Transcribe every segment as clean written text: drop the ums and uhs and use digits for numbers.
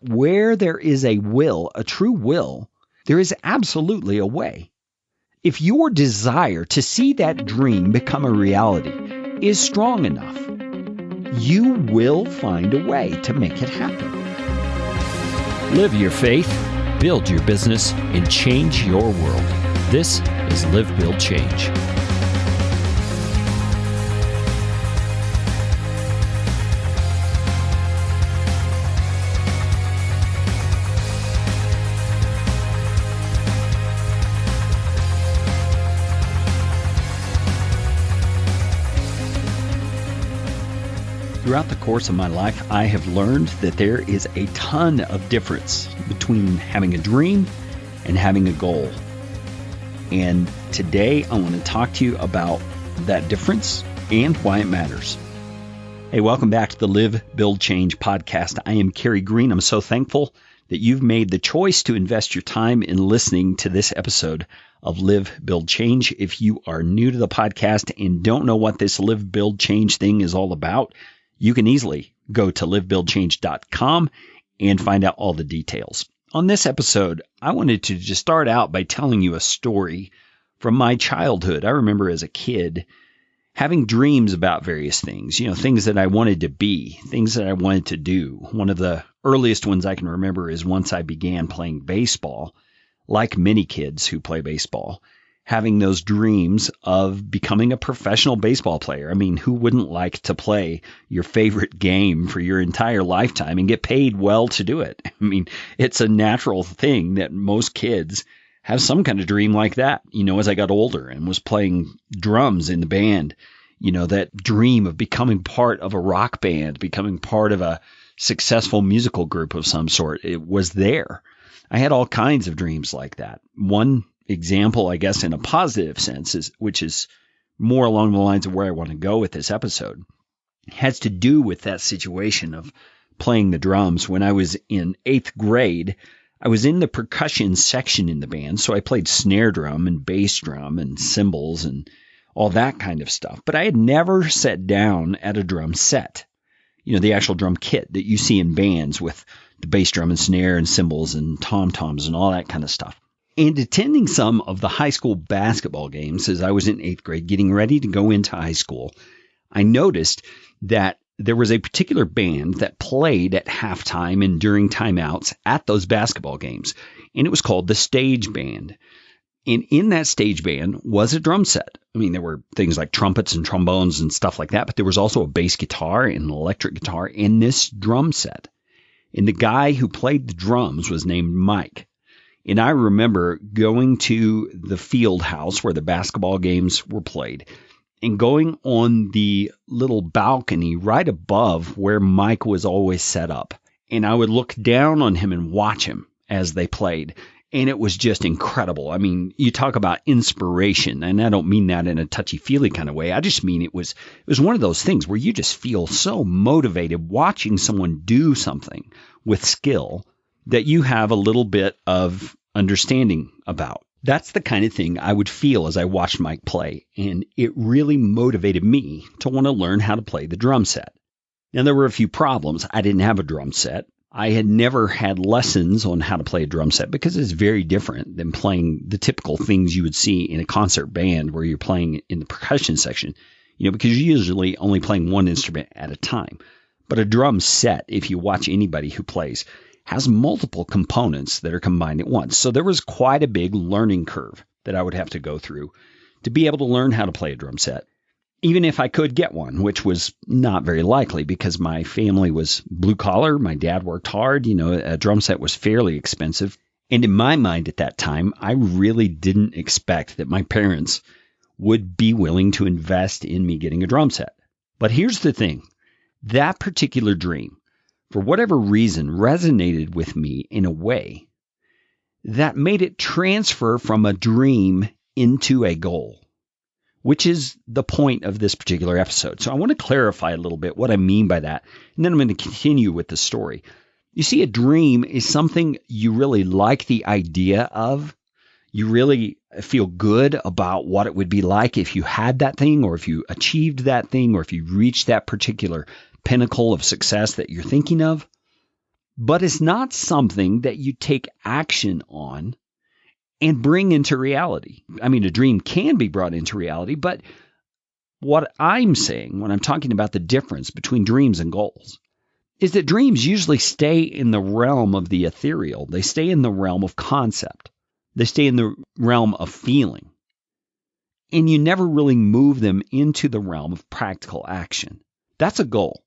where there is a will, a true will, there is absolutely a way. If your desire to see that dream become a reality is strong enough, you will find a way to make it happen. Live your faith, build your business, and change your world. This is Live, Build, Change. Throughout the course of my life, I have learned that there is a ton of difference between having a dream and having a goal. And today I want to talk to you about that difference and why it matters. Hey, welcome back to the Live, Build, Change podcast. I am Carey Green. I'm so thankful that you've made the choice to invest your time in listening to this episode of Live, Build, Change. If you are new to the podcast and don't know what this Live, Build, Change thing is all about, you can easily go to livebuildchange.com and find out all the details. On this episode, I wanted to just start out by telling you a story from my childhood. I remember as a kid having dreams about various things, things that I wanted to be, things that I wanted to do. One of the earliest ones I can remember is once I began playing baseball, like many kids who play baseball, having those dreams of becoming a professional baseball player. I mean, who wouldn't like to play your favorite game for your entire lifetime and get paid well to do it? I mean, it's a natural thing that most kids have some kind of dream like that. As I got older and was playing drums in the band, that dream of becoming part of a rock band, becoming part of a successful musical group of some sort, it was there. I had all kinds of dreams like that. One example, I guess, in a positive sense, which is more along the lines of where I want to go with this episode, has to do with that situation of playing the drums. When I was in 8th grade, I was in the percussion section in the band, so I played snare drum and bass drum and cymbals and all that kind of stuff. But I had never sat down at a drum set, the actual drum kit that you see in bands with the bass drum and snare and cymbals and tom-toms and all that kind of stuff. And attending some of the high school basketball games as I was in 8th grade, getting ready to go into high school, I noticed that there was a particular band that played at halftime and during timeouts at those basketball games, and it was called the Stage Band. And in that stage band was a drum set. I mean, there were things like trumpets and trombones and stuff like that, but there was also a bass guitar and an electric guitar in this drum set. And the guy who played the drums was named Mike. And I remember going to the field house where the basketball games were played and going on the little balcony right above where Mike was always set up. And I would look down on him and watch him as they played. And it was just incredible. I mean, you talk about inspiration, and I don't mean that in a touchy-feely kind of way. I just mean it was one of those things where you just feel so motivated watching someone do something with skill that you have a little bit of understanding about. That's the kind of thing I would feel as I watched Mike play, and it really motivated me to want to learn how to play the drum set. Now, there were a few problems. I didn't have a drum set. I had never had lessons on how to play a drum set because it's very different than playing the typical things you would see in a concert band where you're playing in the percussion section, because you're usually only playing one instrument at a time. But a drum set, if you watch anybody who plays, has multiple components that are combined at once. So there was quite a big learning curve that I would have to go through to be able to learn how to play a drum set, even if I could get one, which was not very likely because my family was blue collar. My dad worked hard. A drum set was fairly expensive. And in my mind at that time, I really didn't expect that my parents would be willing to invest in me getting a drum set. But here's the thing. That particular dream, for whatever reason, resonated with me in a way that made it transfer from a dream into a goal, which is the point of this particular episode. So I want to clarify a little bit what I mean by that, and then I'm going to continue with the story. You see, a dream is something you really like the idea of. You really feel good about what it would be like if you had that thing, or if you achieved that thing, or if you reached that particular pinnacle of success that you're thinking of. but it's not something that you take action on and bring into reality. I mean, a dream can be brought into reality, but what I'm saying when I'm talking about the difference between dreams and goals is that dreams usually stay in the realm of the ethereal. They stay in the realm of concept. They stay in the realm of feeling. And you never really move them into the realm of practical action. That's a goal.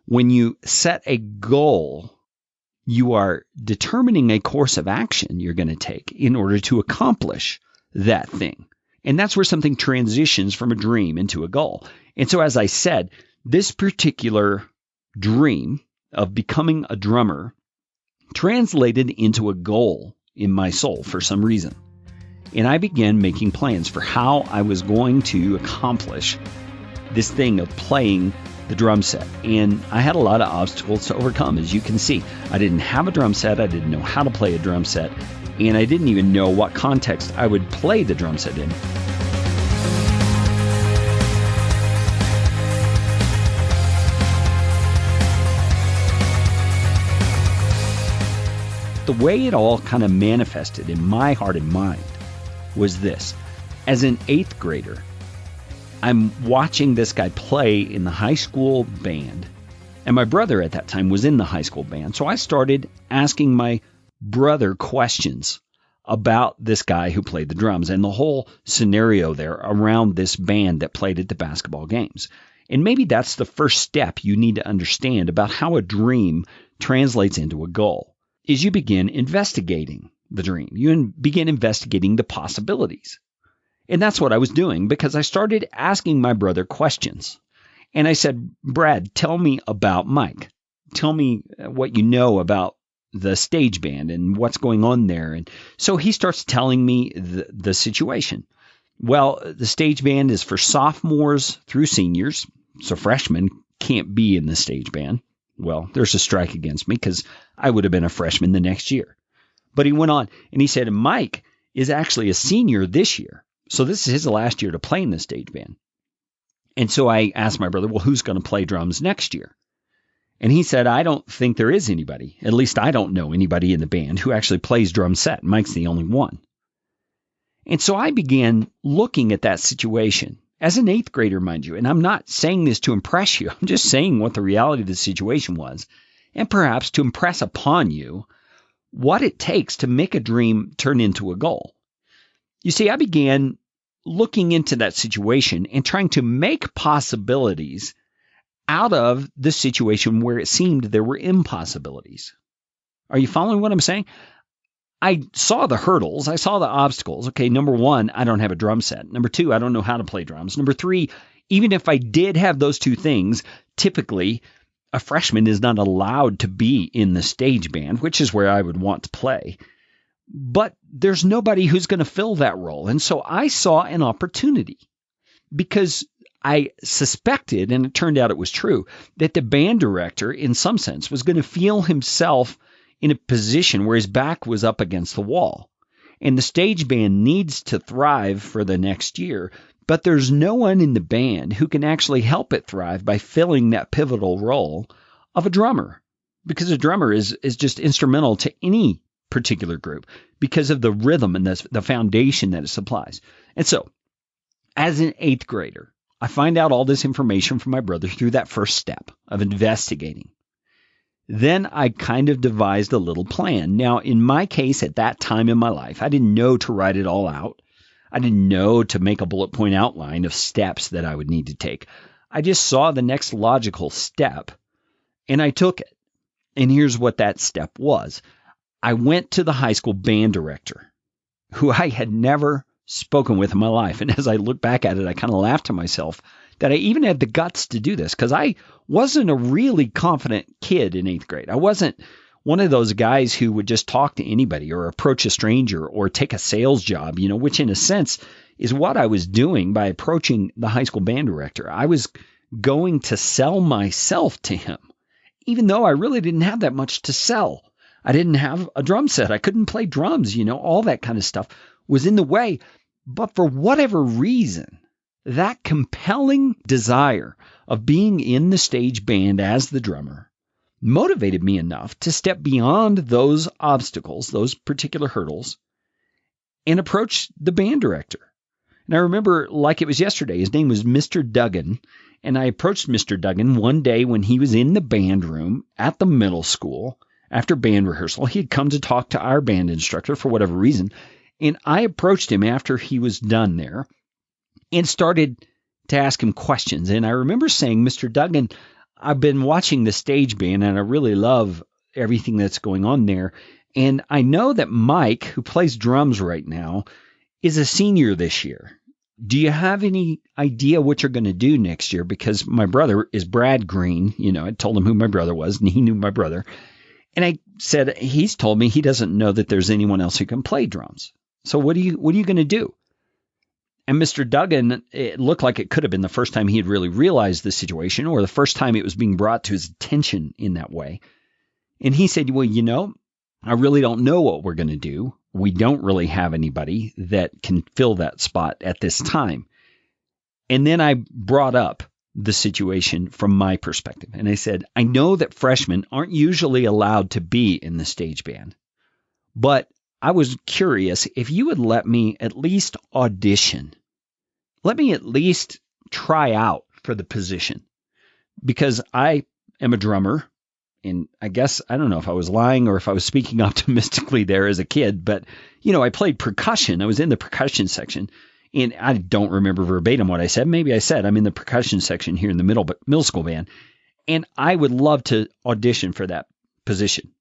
When you set a goal, you are determining a course of action you're going to take in order to accomplish that thing. And that's where something transitions from a dream into a goal. And so, as I said, this particular dream of becoming a drummer translated into a goal in my soul for some reason. And I began making plans for how I was going to accomplish this thing of playing the drum set. And I had a lot of obstacles to overcome, as you can see. I didn't have a drum set. I didn't know how to play a drum set. And I didn't even know what context I would play the drum set in. The way it all kind of manifested in my heart and mind was this. As an 8th grader, I'm watching this guy play in the high school band, and my brother at that time was in the high school band. So I started asking my brother questions about this guy who played the drums and the whole scenario there around this band that played at the basketball games. And maybe that's the first step you need to understand about how a dream translates into a goal, is you begin investigating the dream. You begin investigating the possibilities. And that's what I was doing, because I started asking my brother questions. And I said, Brad, tell me about Mike. Tell me what you know about the stage band and what's going on there. And so he starts telling me the situation. Well, the stage band is for sophomores through seniors, so freshmen can't be in the stage band. Well, there's a strike against me because I would have been a freshman the next year. But he went on and he said, Mike is actually a senior this year. So this is his last year to play in the stage band. And so I asked my brother, well, who's going to play drums next year? And he said, I don't think there is anybody. At least I don't know anybody in the band who actually plays drum set. Mike's the only one. And so I began looking at that situation as an 8th grader, mind you. And I'm not saying this to impress you. I'm just saying what the reality of the situation was. And perhaps to impress upon you what it takes to make a dream turn into a goal. You see, I began looking into that situation and trying to make possibilities out of the situation where it seemed there were impossibilities. Are you following what I'm saying? I saw the hurdles. I saw the obstacles. Okay, number 1, I don't have a drum set. Number 2, I don't know how to play drums. Number 3, even if I did have those 2 things, typically a freshman is not allowed to be in the stage band, which is where I would want to play. But there's nobody who's going to fill that role. And so I saw an opportunity because I suspected, and it turned out it was true, that the band director, in some sense, was going to feel himself in a position where his back was up against the wall. And the stage band needs to thrive for the next year, but there's no one in the band who can actually help it thrive by filling that pivotal role of a drummer, because a drummer is just instrumental to any particular group because of the rhythm and the foundation that it supplies. And so, as an 8th grader, I find out all this information from my brother through that first step of investigating. Then I kind of devised a little plan. Now, in my case, at that time in my life, I didn't know to write it all out. I didn't know to make a bullet point outline of steps that I would need to take. I just saw the next logical step, and I took it. And here's what that step was. I went to the high school band director, who I had never spoken with in my life. And as I look back at it, I kind of laughed to myself that I even had the guts to do this, because I wasn't a really confident kid in 8th grade. I wasn't one of those guys who would just talk to anybody or approach a stranger or take a sales job, which in a sense is what I was doing by approaching the high school band director. I was going to sell myself to him, even though I really didn't have that much to sell. I didn't have a drum set. I couldn't play drums, all that kind of stuff was in the way. But for whatever reason, that compelling desire of being in the stage band as the drummer motivated me enough to step beyond those obstacles, those particular hurdles, and approach the band director. And I remember like it was yesterday, his name was Mr. Duggan. And I approached Mr. Duggan one day when he was in the band room at the middle school after band rehearsal. He had come to talk to our band instructor for whatever reason. And I approached him after he was done there and started to ask him questions. And I remember saying, Mr. Duggan, I've been watching the stage band and I really love everything that's going on there. And I know that Mike, who plays drums right now, is a senior this year. Do you have any idea what you're going to do next year? Because my brother is Brad Green. I told him who my brother was, and he knew my brother. And I said, he's told me he doesn't know that there's anyone else who can play drums. So what are you going to do? And Mr. Duggan, it looked like it could have been the first time he had really realized the situation, or the first time it was being brought to his attention in that way. And he said, well, I really don't know what we're going to do. We don't really have anybody that can fill that spot at this time. And then I brought up the situation from my perspective. And I said, I know that freshmen aren't usually allowed to be in the stage band, but I was curious if you would let me at least audition. Let me at least try out for the position, because I am a drummer. And I guess, I don't know if I was lying or if I was speaking optimistically there as a kid, but, I played percussion. I was in the percussion section, and I don't remember verbatim what I said. Maybe I said I'm in the percussion section here in the middle school band, and I would love to audition for that position.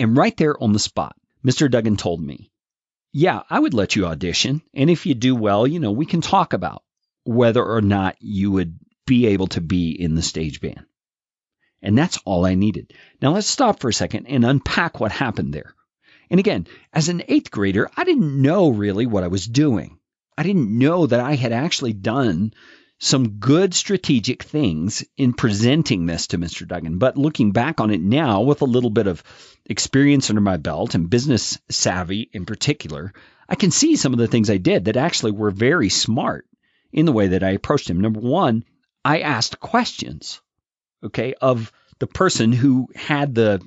And right there on the spot, Mr. Duggan told me, yeah, I would let you audition. And if you do well, we can talk about whether or not you would be able to be in the stage band. And that's all I needed. Now let's stop for a second and unpack what happened there. And again, as an 8th grader, I didn't know really what I was doing. I didn't know that I had actually done some good strategic things in presenting this to Mr. Duggan. But looking back on it now with a little bit of experience under my belt and business savvy in particular, I can see some of the things I did that actually were very smart in the way that I approached him. Number one, I asked questions. Of the person who had the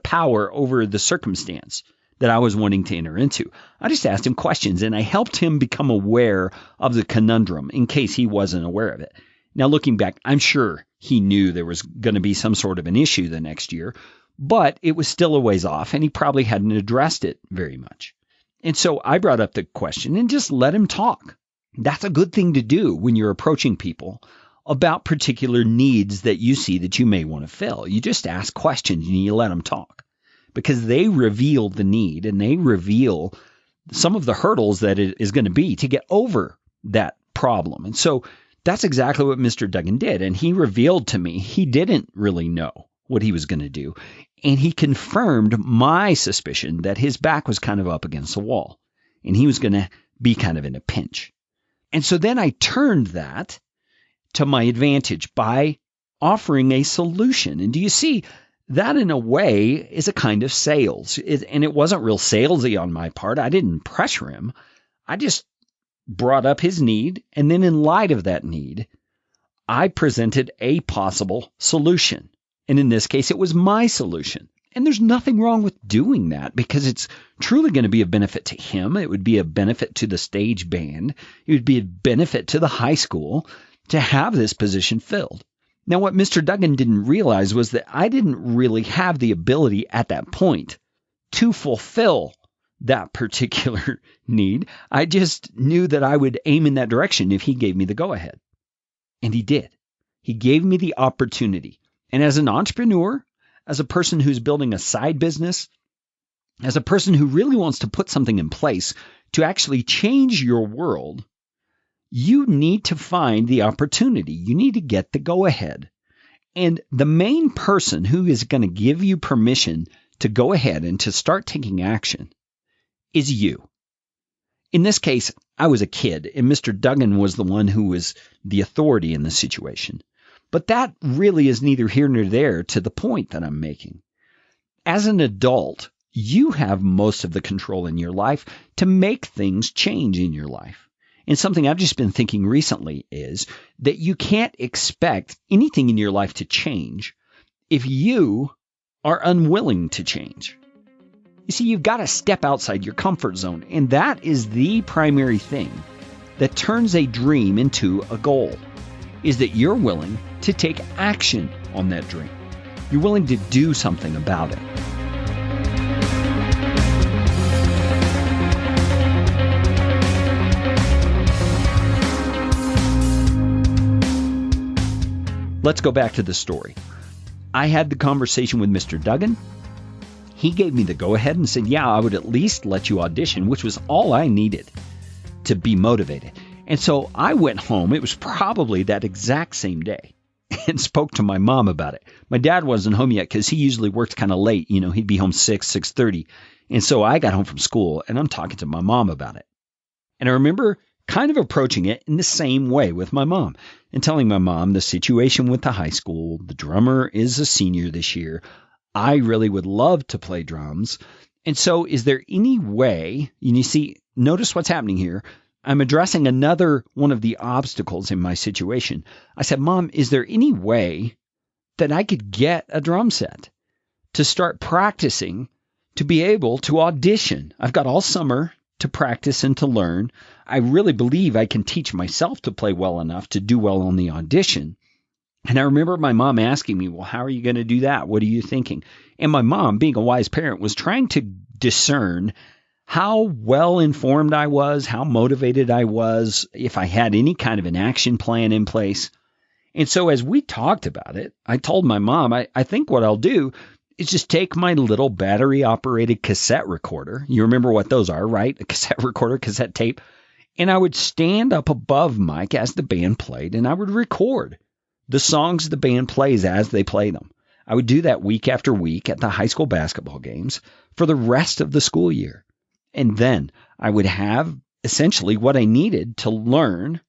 power over the circumstance that I was wanting to enter into. I just asked him questions, and I helped him become aware of the conundrum in case he wasn't aware of it. Now, looking back, I'm sure he knew there was going to be some sort of an issue the next year, but it was still a ways off, and he probably hadn't addressed it very much. And so I brought up the question and just let him talk. That's a good thing to do when you're approaching people about particular needs that you see that you may want to fill. You just ask questions and you let them talk, because they reveal the need and they reveal some of the hurdles that it is going to be to get over that problem. And so that's exactly what Mr. Duggan did. And he revealed to me he didn't really know what he was going to do. And he confirmed my suspicion that his back was kind of up against the wall and he was going to be kind of in a pinch. And so then I turned that to my advantage by offering a solution. And do you see, that in a way is a kind of sales. And it wasn't real salesy on my part. I didn't pressure him. I just brought up his need. And then in light of that need, I presented a possible solution. And in this case, it was my solution. And there's nothing wrong with doing that, because it's truly going to be a benefit to him. It would be a benefit to the stage band. It would be a benefit to the high school to have this position filled. Now, what Mr. Duggan didn't realize was that I didn't really have the ability at that point to fulfill that particular need. I just knew that I would aim in that direction if he gave me the go-ahead. And he did. He gave me the opportunity. And as an entrepreneur, as a person who's building a side business, as a person who really wants to put something in place to actually change your world, you need to find the opportunity. You need to get the go-ahead. And the main person who is going to give you permission to go ahead and to start taking action is you. In this case, I was a kid, and Mr. Duggan was the one who was the authority in the situation. But that really is neither here nor there to the point that I'm making. As an adult, you have most of the control in your life to make things change in your life. And something I've just been thinking recently is that you can't expect anything in your life to change if you are unwilling to change. You see, you've got to step outside your comfort zone, and that is the primary thing that turns a dream into a goal, is that you're willing to take action on that dream. You're willing to do something about it. Let's go back to the story. I had the conversation with Mr. Duggan. He gave me the go-ahead and said, yeah, I would at least let you audition, which was all I needed to be motivated. And so I went home. It was probably that exact same day and spoke to my mom about it. My dad wasn't home yet because he usually worked kind of late. You know, he'd be home 6:30. And so I got home from school and I'm talking to my mom about it. And I remember kind of approaching it in the same way with my mom and telling my mom the situation with the high school. The drummer is a senior this year. I really would love to play drums. And so is there any way, and you see, notice what's happening here. I'm addressing another one of the obstacles in my situation. I said, Mom, is there any way that I could get a drum set to start practicing to be able to audition? I've got all summer to practice and to learn. I really believe I can teach myself to play well enough to do well on the audition. And I remember my mom asking me, well, how are you going to do that? What are you thinking? And my mom, being a wise parent, was trying to discern how well informed I was, how motivated I was, if I had any kind of an action plan in place. And so as we talked about it, I told my mom, I think what I'll do is just take my little battery-operated cassette recorder. You remember what those are, right? A cassette recorder, cassette tape. And I would stand up above Mike as the band played, and I would record the songs the band plays as they play them. I would do that week after week at the high school basketball games for the rest of the school year. And then I would have essentially what I needed to learn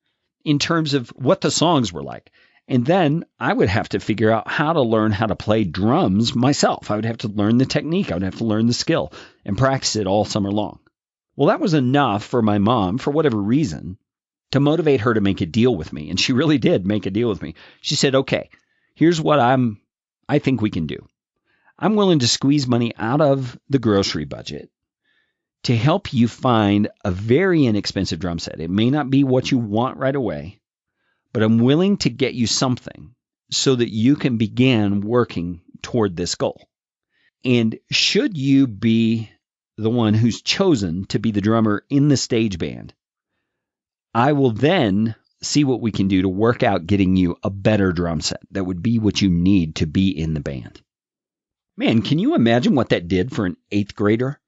in terms of what the songs were like. And then I would have to figure out how to learn how to play drums myself. I would have to learn the technique. I would have to learn the skill and practice it all summer long. Well, that was enough for my mom, for whatever reason, to motivate her to make a deal with me. And she really did make a deal with me. She said, okay, here's what I think we can do. I'm willing to squeeze money out of the grocery budget to help you find a very inexpensive drum set. It may not be what you want right away, but I'm willing to get you something so that you can begin working toward this goal. And should you be the one who's chosen to be the drummer in the stage band, I will then see what we can do to work out getting you a better drum set that would be what you need to be in the band. Man, can you imagine what that did for an 8th grader?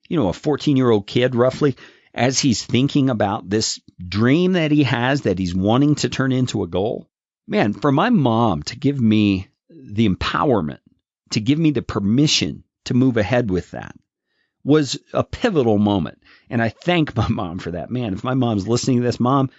You know, a 14-year-old kid roughly, as he's thinking about this dream that he has that he's wanting to turn into a goal. Man, for my mom to give me the empowerment, to give me the permission to move ahead with that was a pivotal moment. And I thank my mom for that. Man, if my mom's listening to this, Mom,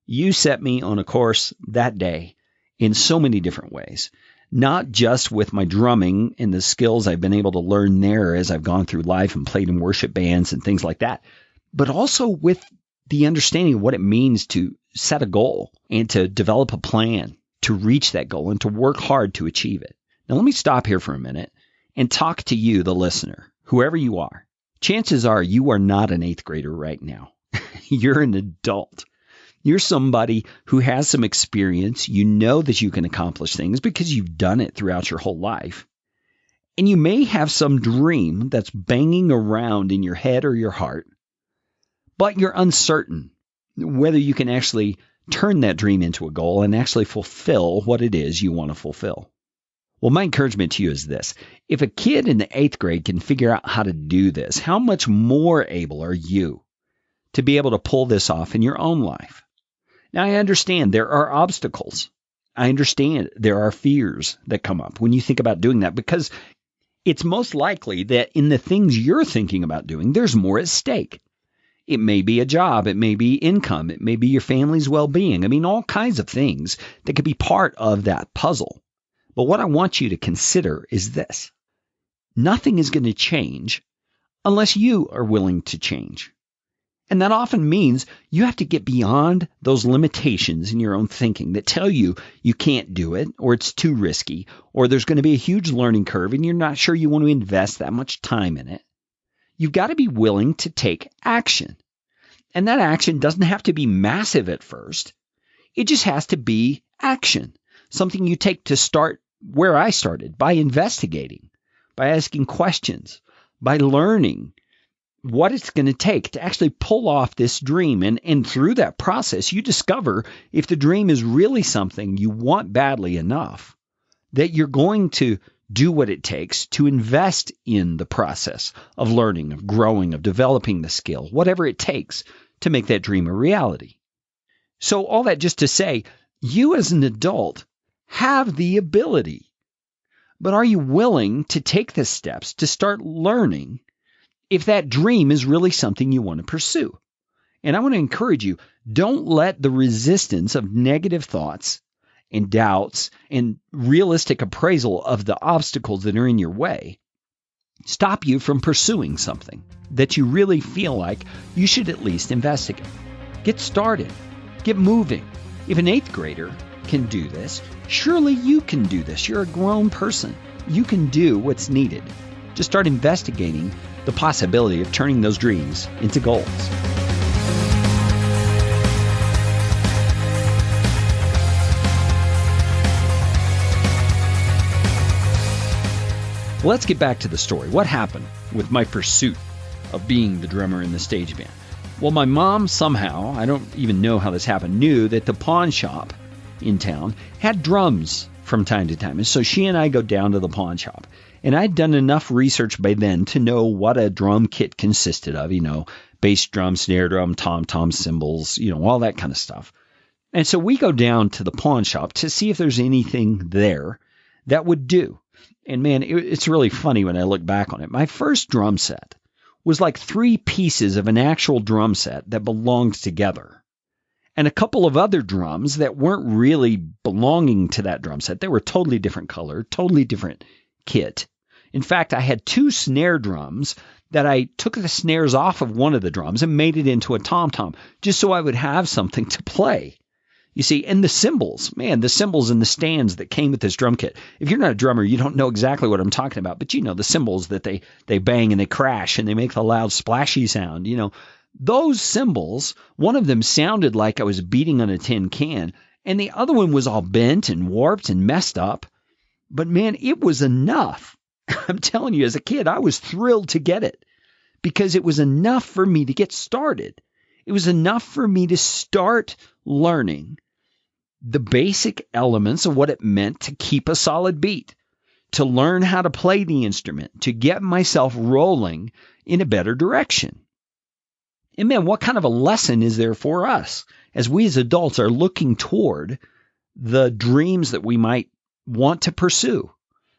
you set me on a course that day in so many different ways. Not just with my drumming and the skills I've been able to learn there as I've gone through life and played in worship bands and things like that, but also with the understanding of what it means to set a goal and to develop a plan to reach that goal and to work hard to achieve it. Now, let me stop here for a minute and talk to you, the listener, whoever you are. Chances are you are not an 8th grader right now. You're an adult. You're somebody who has some experience. You know that you can accomplish things because you've done it throughout your whole life. And you may have some dream that's banging around in your head or your heart, but you're uncertain whether you can actually turn that dream into a goal and actually fulfill what it is you want to fulfill. Well, my encouragement to you is this. If a kid in the 8th grade can figure out how to do this, how much more able are you to be able to pull this off in your own life? Now, I understand there are obstacles. I understand there are fears that come up when you think about doing that, because it's most likely that in the things you're thinking about doing, there's more at stake. It may be a job. It may be income. It may be your family's well-being. I mean, all kinds of things that could be part of that puzzle. But what I want you to consider is this. Nothing is going to change unless you are willing to change. And that often means you have to get beyond those limitations in your own thinking that tell you you can't do it, or it's too risky, or there's going to be a huge learning curve and you're not sure you want to invest that much time in it. You've got to be willing to take action. And that action doesn't have to be massive at first. It just has to be action, something you take to start where I started, by investigating, by asking questions, by learning what it's going to take to actually pull off this dream. And through that process, you discover if the dream is really something you want badly enough, that you're going to do what it takes to invest in the process of learning, of growing, of developing the skill, whatever it takes to make that dream a reality. So all that just to say, you as an adult have the ability, but are you willing to take the steps to start learning if that dream is really something you want to pursue? And I want to encourage you, don't let the resistance of negative thoughts and doubts and realistic appraisal of the obstacles that are in your way stop you from pursuing something that you really feel like you should at least investigate. Get started. Get moving. If an 8th grader can do this, surely you can do this. You're a grown person. You can do what's needed. Just start investigating the possibility of turning those dreams into goals. Let's get back to the story. What happened with my pursuit of being the drummer in the stage band? Well, my mom somehow, I don't even know how this happened, knew that the pawn shop in town had drums from time to time. And so she and I go down to the pawn shop. And I'd done enough research by then to know what a drum kit consisted of, bass drum, snare drum, tom-tom, cymbals, all that kind of stuff. And so we go down to the pawn shop to see if there's anything there that would do. And man, it's really funny when I look back on it. My first drum set was like 3 pieces of an actual drum set that belonged together, and a couple of other drums that weren't really belonging to that drum set. They were totally different color, totally different kit. In fact, I had 2 snare drums that I took the snares off of one of the drums and made it into a tom-tom just so I would have something to play. You see, and the cymbals, man, the cymbals and the stands that came with this drum kit. If you're not a drummer, you don't know exactly what I'm talking about, but the cymbals that they bang and they crash and they make the loud splashy sound, Those cymbals, one of them sounded like I was beating on a tin can, and the other one was all bent and warped and messed up. But man, it was enough. I'm telling you, as a kid, I was thrilled to get it because it was enough for me to get started. It was enough for me to start learning the basic elements of what it meant to keep a solid beat, to learn how to play the instrument, to get myself rolling in a better direction. And man, what kind of a lesson is there for us as we as adults are looking toward the dreams that we might want to pursue?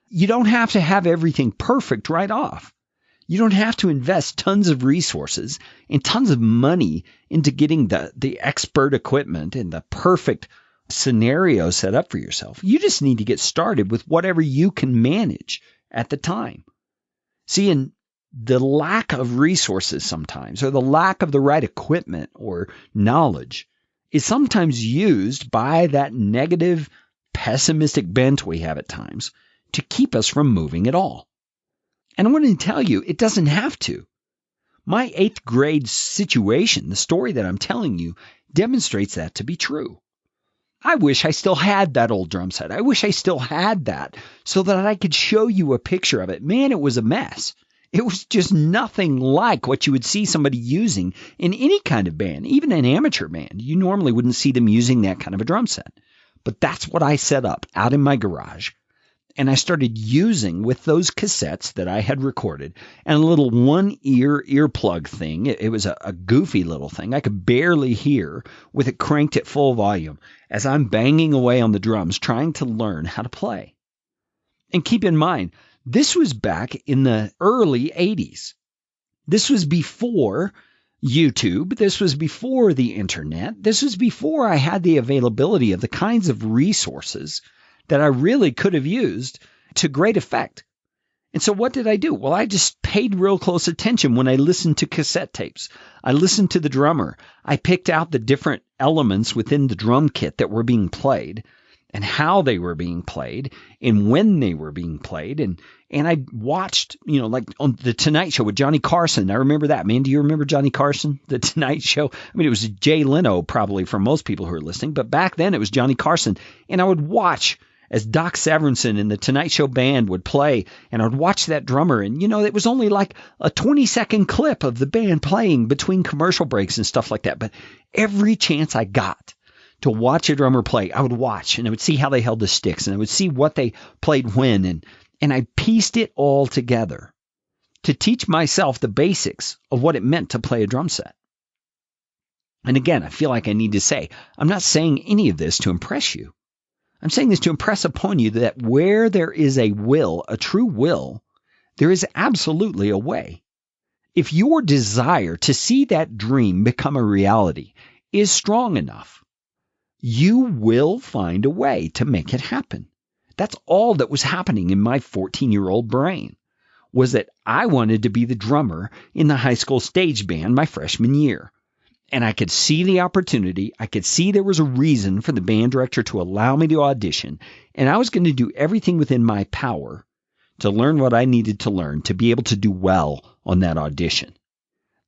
You don't have to have everything perfect right off. You don't have to invest tons of resources and tons of money into getting the expert equipment and the perfect scenario set up for yourself. You just need to get started with whatever you can manage at the time. See, and the lack of resources sometimes, or the lack of the right equipment or knowledge, is sometimes used by that negative, pessimistic bent we have at times to keep us from moving at all. And I want to tell you, it doesn't have to. My 8th grade situation, the story that I'm telling you, demonstrates that to be true. I wish I still had that old drum set. I wish I still had that so that I could show you a picture of it. Man, it was a mess. It was just nothing like what you would see somebody using in any kind of band, even an amateur band. You normally wouldn't see them using that kind of a drum set. But that's what I set up out in my garage. And I started using with those cassettes that I had recorded and a little one-ear earplug thing. It was a goofy little thing I could barely hear with it cranked at full volume as I'm banging away on the drums trying to learn how to play. And keep in mind, this was back in the early 80s. This was before YouTube. This was before the internet. This was before I had the availability of the kinds of resources that I really could have used to great effect. And so what did I do? Well, I just paid real close attention when I listened to cassette tapes. I listened to the drummer. I picked out the different elements within the drum kit that were being played and how they were being played and when they were being played. And I watched, like on the Tonight Show with Johnny Carson. I remember that. Man, do you remember Johnny Carson, the Tonight Show? I mean, it was Jay Leno probably for most people who are listening, but back then it was Johnny Carson. And I would watch as Doc Severinsen and the Tonight Show band would play, and I'd watch that drummer. And, it was only like a 20-second clip of the band playing between commercial breaks and stuff like that. But every chance I got to watch a drummer play, I would watch, and I would see how they held the sticks, and I would see what they played when, and I pieced it all together to teach myself the basics of what it meant to play a drum set. And again, I feel like I need to say, I'm not saying any of this to impress you. I'm saying this to impress upon you that where there is a will, a true will, there is absolutely a way. If your desire to see that dream become a reality is strong enough, you will find a way to make it happen. That's all that was happening in my 14-year-old brain, was that I wanted to be the drummer in the high school stage band my freshman year. And I could see the opportunity. I could see there was a reason for the band director to allow me to audition. And I was going to do everything within my power to learn what I needed to learn to be able to do well on that audition.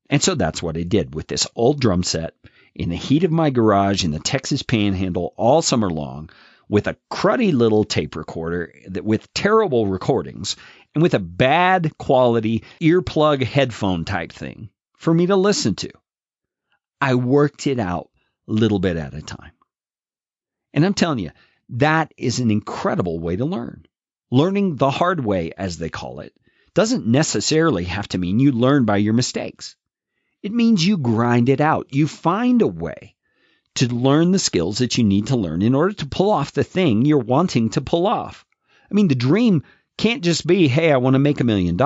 And so that's what I did with this old drum set in the heat of my garage in the Texas Panhandle all summer long, with a cruddy little tape recorder with terrible recordings and with a bad quality earplug headphone type thing for me to listen to. I worked it out a little bit at a time. And I'm telling you, that is an incredible way to learn. Learning the hard way, as they call it, doesn't necessarily have to mean you learn by your mistakes. It means you grind it out. You find a way to learn the skills that you need to learn in order to pull off the thing you're wanting to pull off. I mean, the dream can't just be, hey, I want to make $1 million.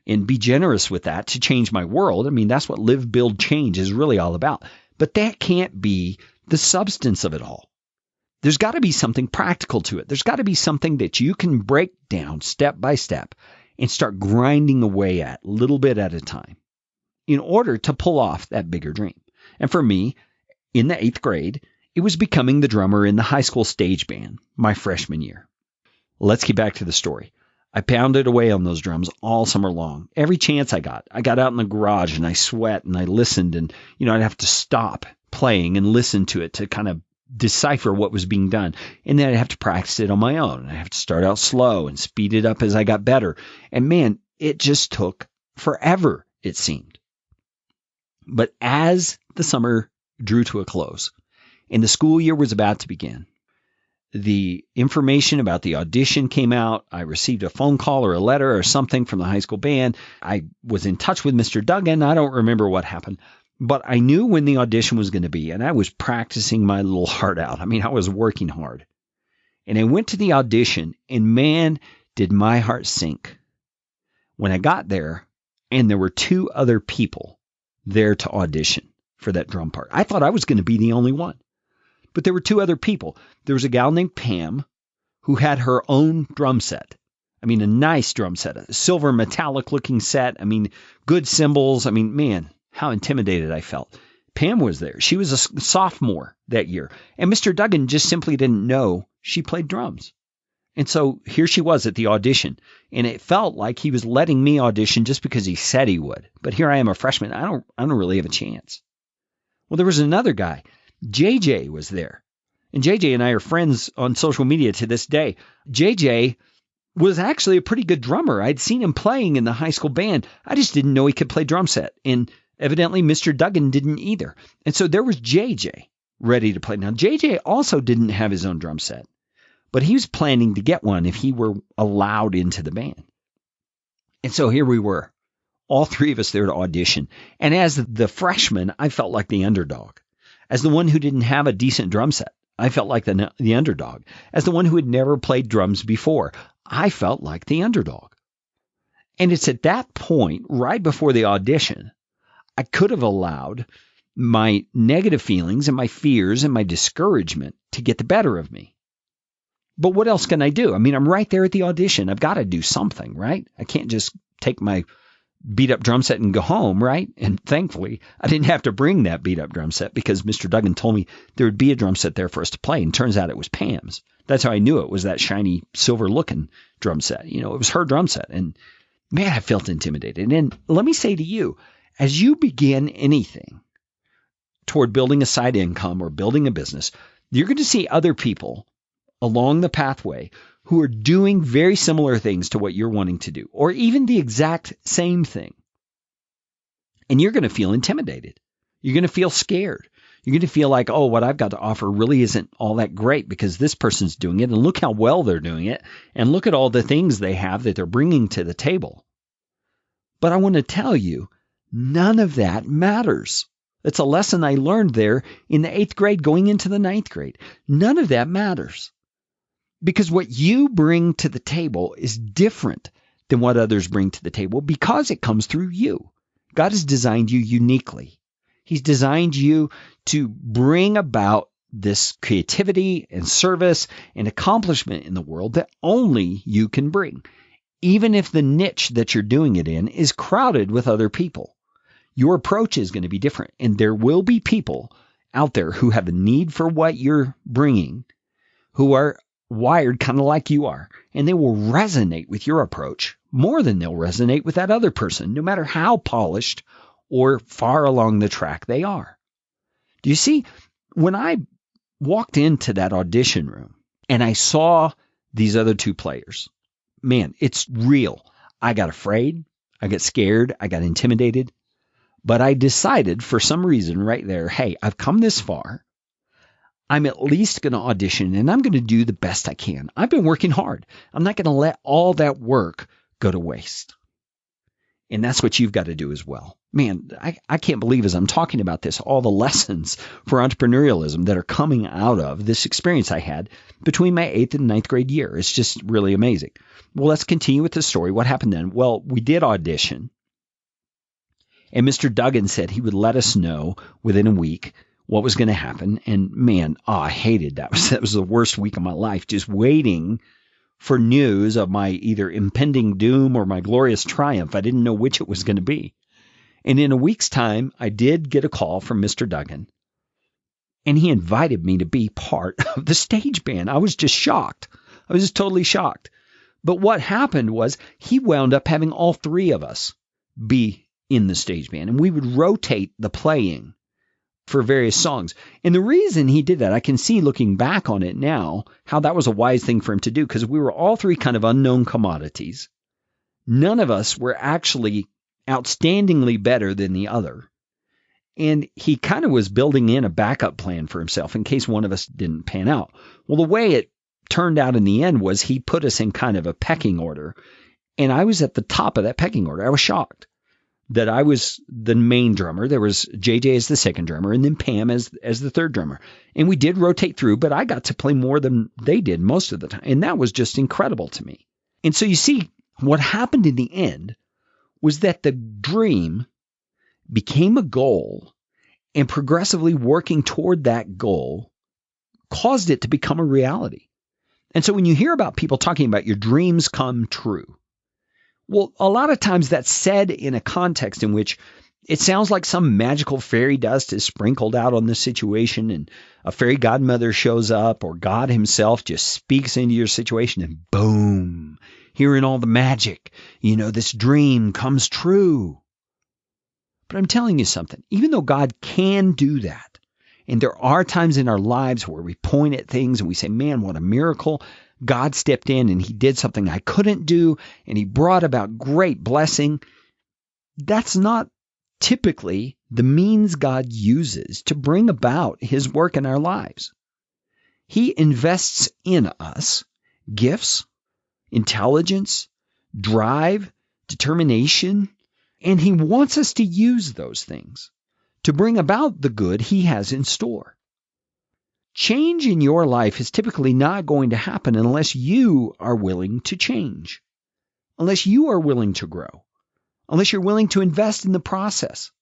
And be generous with that to change my world. I mean, that's what Live, Build, Change is really all about. But that can't be the substance of it all. There's got to be something practical to it. There's got to be something that you can break down step by step and start grinding away at little bit at a time in order to pull off that bigger dream. And for me, in the 8th grade, it was becoming the drummer in the high school stage band my freshman year. Let's get back to the story. I pounded away on those drums all summer long. Every chance I got out in the garage and I sweat and I listened, and, I'd have to stop playing and listen to it to kind of decipher what was being done. And then I'd have to practice it on my own. I have to start out slow and speed it up as I got better. And man, it just took forever, it seemed. But as the summer drew to a close and the school year was about to begin, the information about the audition came out. I received a phone call or a letter or something from the high school band. I was in touch with Mr. Duggan. I don't remember what happened, but I knew when the audition was going to be, and I was practicing my little heart out. I mean, I was working hard. And I went to the audition, and man, did my heart sink when I got there, and there were 2 other people there to audition for that drum part. I thought I was going to be the only one. But there were 2 other people. There was a gal named Pam who had her own drum set. I mean, a nice drum set, a silver metallic looking set. I mean, good cymbals. I mean, man, how intimidated I felt. Pam was there. She was a sophomore that year. And Mr. Duggan just simply didn't know she played drums. And so here she was at the audition. And it felt like he was letting me audition just because he said he would. But here I am, a freshman. I don't really have a chance. Well, there was another guy. JJ was there. And JJ and I are friends on social media to this day. JJ was actually a pretty good drummer. I'd seen him playing in the high school band. I just didn't know he could play drum set. And evidently Mr. Duggan didn't either. And so there was JJ ready to play. Now, JJ also didn't have his own drum set, but he was planning to get one if he were allowed into the band. And so here we were, all 3 of us there to audition. And as the freshman, I felt like the underdog. As the one who didn't have a decent drum set, I felt like the underdog. As the one who had never played drums before, I felt like the underdog. And it's at that point, right before the audition, I could have allowed my negative feelings and my fears and my discouragement to get the better of me. But what else can I do? I mean, I'm right there at the audition. I've got to do something, right? I can't just take my beat up drum set and go home, right? And thankfully, I didn't have to bring that beat up drum set because Mr. Duggan told me there would be a drum set there for us to play. And turns out it was Pam's. That's how I knew it was that shiny silver looking drum set. It was her drum set. And man, I felt intimidated. And let me say to you, as you begin anything toward building a side income or building a business, you're going to see other people along the pathway who are doing very similar things to what you're wanting to do, or even the exact same thing. And you're going to feel intimidated. You're going to feel scared. You're going to feel like, oh, what I've got to offer really isn't all that great because this person's doing it. And look how well they're doing it. And look at all the things they have that they're bringing to the table. But I want to tell you, none of that matters. It's a lesson I learned there in the 8th grade going into the 9th grade. None of that matters. Because what you bring to the table is different than what others bring to the table because it comes through you. God has designed you uniquely. He's designed you to bring about this creativity and service and accomplishment in the world that only you can bring, even if the niche that you're doing it in is crowded with other people. Your approach is going to be different, and there will be people out there who have a need for what you're bringing, who are wired kind of like you are, and they will resonate with your approach more than they'll resonate with that other person, no matter how polished or far along the track they are. Do you see, when I walked into that audition room and I saw these other two players, man, it's real. I got afraid, I got scared, I got intimidated, but I decided for some reason right there, hey, I've come this far. I'm at least going to audition and I'm going to do the best I can. I've been working hard. I'm not going to let all that work go to waste. And that's what you've got to do as well. Man, I can't believe as I'm talking about this, all the lessons for entrepreneurialism that are coming out of this experience I had between my 8th and 9th grade year. It's just really amazing. Well, let's continue with the story. What happened then? Well, we did audition. And Mr. Duggan said he would let us know within a week what was going to happen. And man, I hated that. That was the worst week of my life, just waiting for news of my either impending doom or my glorious triumph. I didn't know which it was going to be. And in a week's time, I did get a call from Mr. Duggan, and he invited me to be part of the stage band. I was just shocked. I was just totally shocked. But what happened was he wound up having all three of us be in the stage band, and we would rotate the playing for various songs. And the reason he did that, I can see looking back on it now, how that was a wise thing for him to do, because we were all three kind of unknown commodities. None of us were actually outstandingly better than the other. And he kind of was building in a backup plan for himself in case one of us didn't pan out. Well, the way it turned out in the end was he put us in kind of a pecking order. And I was at the top of that pecking order. I was shocked that I was the main drummer. There was JJ as the second drummer and then Pam as the third drummer. And we did rotate through, but I got to play more than they did most of the time. And that was just incredible to me. And so you see, what happened in the end was that the dream became a goal, and progressively working toward that goal caused it to become a reality. And so when you hear about people talking about your dreams come true, well, a lot of times that's said in a context in which it sounds like some magical fairy dust is sprinkled out on the situation and a fairy godmother shows up, or God himself just speaks into your situation and boom, hearing all the magic, this dream comes true. But I'm telling you something, even though God can do that, and there are times in our lives where we point at things and we say, man, what a miracle. God stepped in and he did something I couldn't do, and he brought about great blessing. That's not typically the means God uses to bring about his work in our lives. He invests in us gifts, intelligence, drive, determination, and he wants us to use those things to bring about the good he has in store. Change in your life is typically not going to happen unless you are willing to change, unless you are willing to grow, unless you're willing to invest in the process,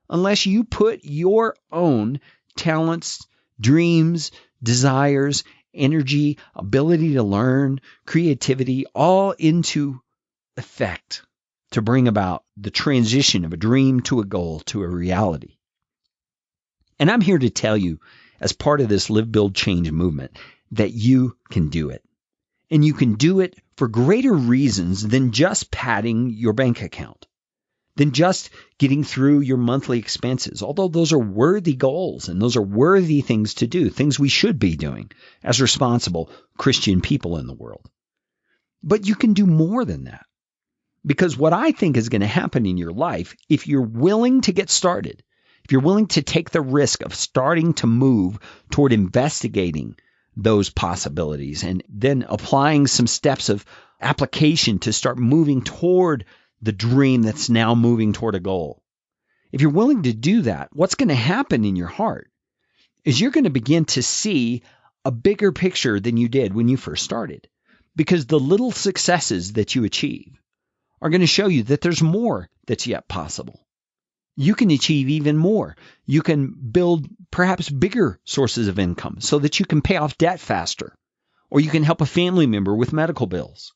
unless you put your own talents, dreams, desires, energy, ability to learn, creativity, all into effect to bring about the transition of a dream to a goal to a reality. And I'm here to tell you, as part of this Live, Build, Change movement, that you can do it. And you can do it for greater reasons than just padding your bank account, than just getting through your monthly expenses, although those are worthy goals and those are worthy things to do, things we should be doing as responsible Christian people in the world. But you can do more than that. Because what I think is going to happen in your life, if you're willing to get started, if you're willing to take the risk of starting to move toward investigating those possibilities and then applying some steps of application to start moving toward the dream that's now moving toward a goal. If you're willing to do that, what's going to happen in your heart is you're going to begin to see a bigger picture than you did when you first started, because the little successes that you achieve are going to show you that there's more that's yet possible. You can achieve even more. You can build perhaps bigger sources of income so that you can pay off debt faster, or you can help a family member with medical bills,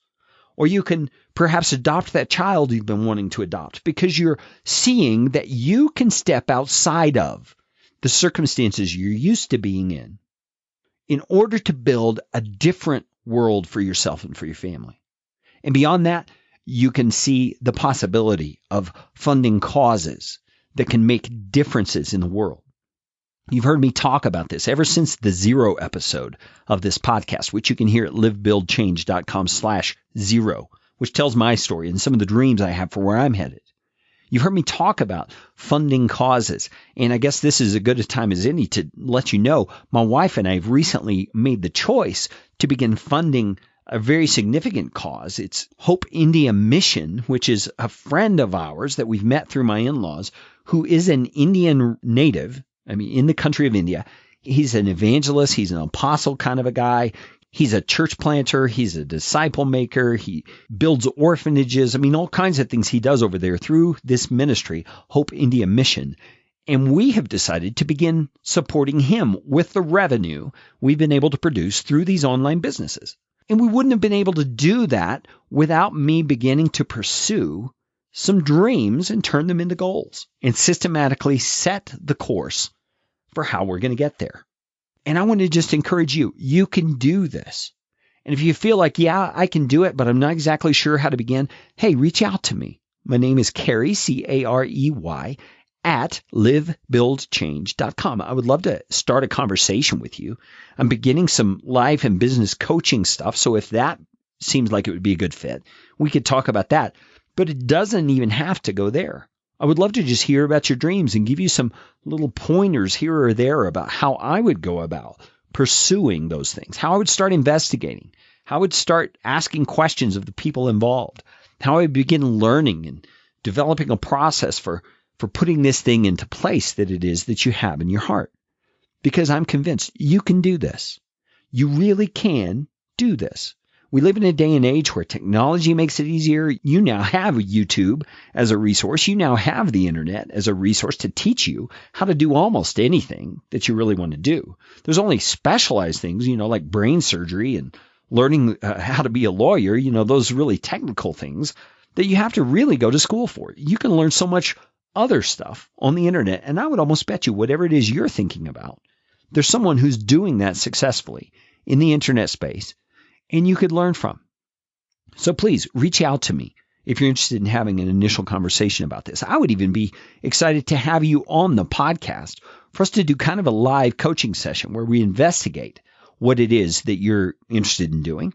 or you can perhaps adopt that child you've been wanting to adopt because you're seeing that you can step outside of the circumstances you're used to being in order to build a different world for yourself and for your family. And beyond that, you can see the possibility of funding causes that can make differences in the world. You've heard me talk about this ever since the 0 episode of this podcast, which you can hear at livebuildchange.com/0, which tells my story and some of the dreams I have for where I'm headed. You've heard me talk about funding causes, and I guess this is as good a time as any to let you know my wife and I have recently made the choice to begin funding a very significant cause. It's Hope India Mission, which is a friend of ours that we've met through my in-laws, who is an Indian native, in the country of India. He's an evangelist. He's an apostle kind of a guy. He's a church planter. He's a disciple maker. He builds orphanages. All kinds of things he does over there through this ministry, Hope India Mission. And we have decided to begin supporting him with the revenue we've been able to produce through these online businesses. And we wouldn't have been able to do that without me beginning to pursue some dreams and turn them into goals and systematically set the course for how we're going to get there. And I want to just encourage you, you can do this. And if you feel like, yeah, I can do it, but I'm not exactly sure how to begin, hey, reach out to me. My name is Carey, Carey, at livebuildchange.com. I would love to start a conversation with you. I'm beginning some life and business coaching stuff. So if that seems like it would be a good fit, we could talk about that. But it doesn't even have to go there. I would love to just hear about your dreams and give you some little pointers here or there about how I would go about pursuing those things, how I would start investigating, how I would start asking questions of the people involved, how I would begin learning and developing a process for putting this thing into place that it is that you have in your heart. Because I'm convinced you can do this. You really can do this. We live in a day and age where technology makes it easier. You now have YouTube as a resource. You now have the internet as a resource to teach you how to do almost anything that you really want to do. There's only specialized things, like brain surgery and learning how to be a lawyer, those really technical things that you have to really go to school for. You can learn so much other stuff on the internet. And I would almost bet you whatever it is you're thinking about, there's someone who's doing that successfully in the internet space and you could learn from. So please reach out to me if you're interested in having an initial conversation about this. I would even be excited to have you on the podcast for us to do kind of a live coaching session where we investigate what it is that you're interested in doing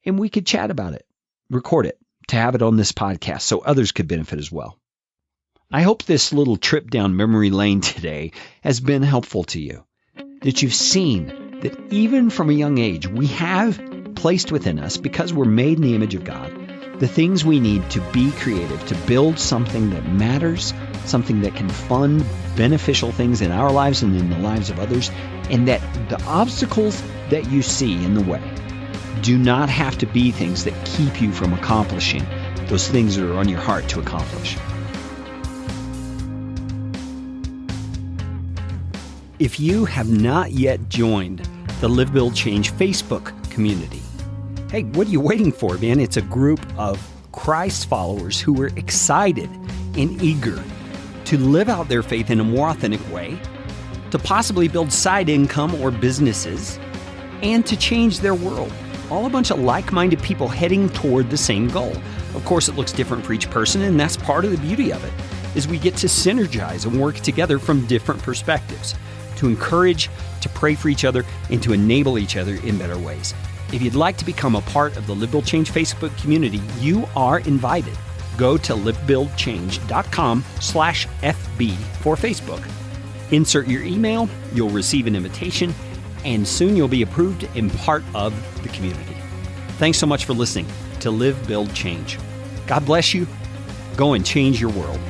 and we could chat about it, record it to have it on this podcast so others could benefit as well. I hope this little trip down memory lane today has been helpful to you, that you've seen that even from a young age, we have placed within us, because we're made in the image of God, the things we need to be creative, to build something that matters, something that can fund beneficial things in our lives and in the lives of others, and that the obstacles that you see in the way do not have to be things that keep you from accomplishing those things that are on your heart to accomplish. If you have not yet joined the Live, Build, Change Facebook community. Hey, what are you waiting for, man? It's a group of Christ followers who are excited and eager to live out their faith in a more authentic way, to possibly build side income or businesses, and to change their world. All a bunch of like-minded people heading toward the same goal. Of course, it looks different for each person, and that's part of the beauty of it, is we get to synergize and work together from different perspectives, to encourage, to pray for each other, and to enable each other in better ways. If you'd like to become a part of the Live, Build, Change Facebook community, you are invited. Go to livebuildchange.com/FB for Facebook. Insert your email, you'll receive an invitation, and soon you'll be approved and part of the community. Thanks so much for listening to Live, Build, Change. God bless you. Go and change your world.